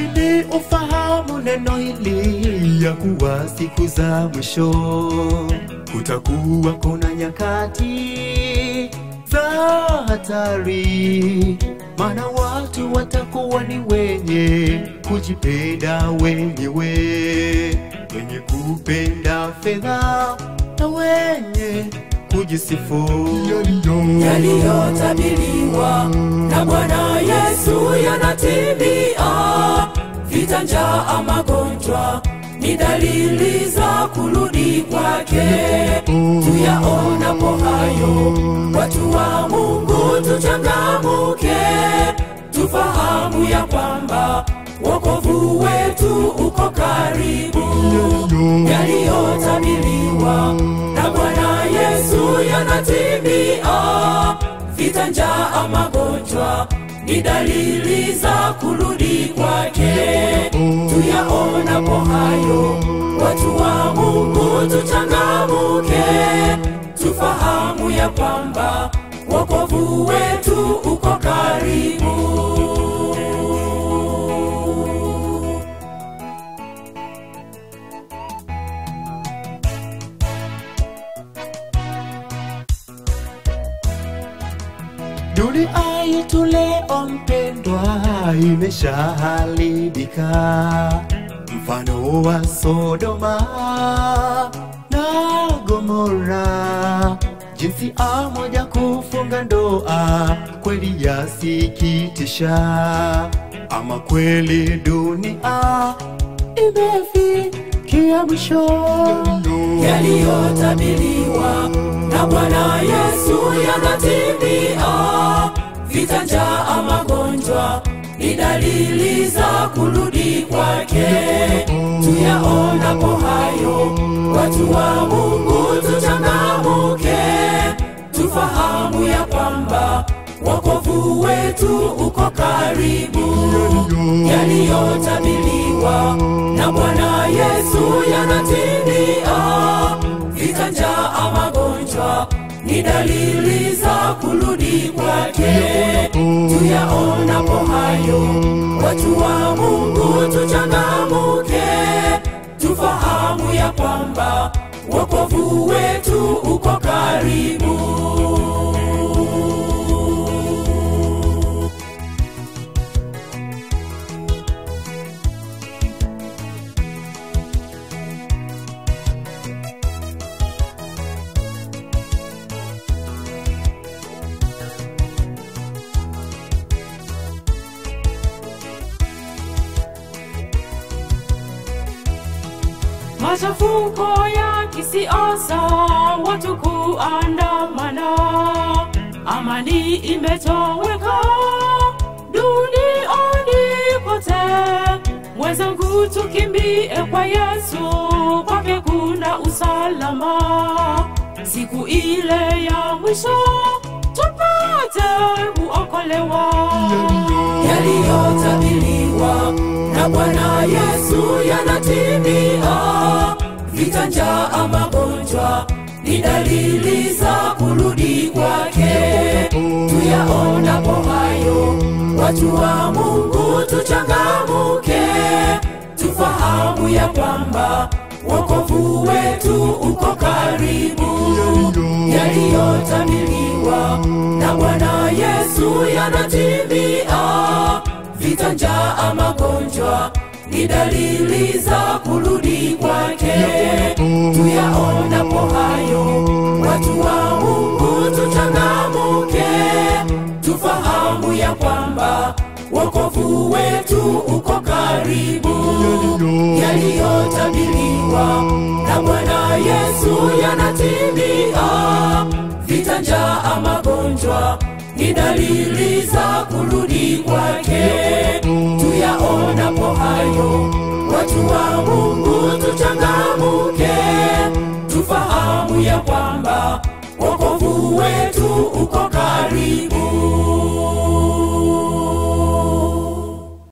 ili ufahamu neno hili ya kuwa siku za mwisho kutakuwa kuna nyakati za hatari, maana watu watakuwa ni wenye kujipenda wenyewe, wenye kupenda fedha na wenye kujisifu. Yaliyotabiriwa na Bwana Yesu yanatimia. Vita, njaa, magonjwa ni dalili za kurudi kwake. Tuyaonapo hayo, watu wa Mungu tuchangamuke, tufahamu ya kwamba wokovu wetu uko karibu. Yaliyotabiriwa na Bwana Yesu yanatimia. Vita, njaa, magonjwa ni dalili za kurudi kwake. Tuyaonapo hayo, watu wa Mungu tuchangamuke, tufahamu ya kwamba wokovu wetu uko karibu. Dunia yetu leo mpendwa imeshaharibika, mfano wa Sodoma na Gomora. Jinsi moja kufunga ndoa kweli yasikitisha, ama kweli dunia imefikia mwisho. Yaliyotabiriwa na Bwana Yesu yanatimia. Vita, njaa, magonjwa ni dalili za kurudi kwake. Tuyaonapo hayo, watu wa Mungu tuchangamuke, tufahamu ya kwamba wokovu wetu uko karibu. Yaliyotabiriwa na Bwana Yesu yanatimia. Vita, njaa, magonjwa ni dalili za kurudi kwake. Tuyaonapo hayo, watu wa Mungu tuchangamuke, tufahamu ya kwamba wokovu wetu uko karibu. Machafuko ya kisiasa, watu kuandamana, amani imetoweka duniani kote. Mwenzangu tukimbie kwa Yesu, kwake kuna usalama. Siku ile ya mwisho tupate kuokolewa. Yaliyotabiriwa na Bwana Yesu yanatimia. Vita, njaa, magonjwa ni dalili za kurudi kwake. Tuyaonapo hayo, watu wa Mungu tuchangamuke, tufahamu ya kwamba wokovu wetu uko karibu. Yaliyotabiriwa na Bwana Yesu yanatimia. Vita, njaa, magonjwa ni dalili za kurudi kwake. Tuyaonapo hayo, watu wa Mungu tuchangamuke, tufahamu ya kwamba wokovu wetu uko karibu. Yaliyotabiriwa na Bwana Yesu yanatimia. Vita, njaa, magonjwa ni dalili za kurudi kwake. Tuyaona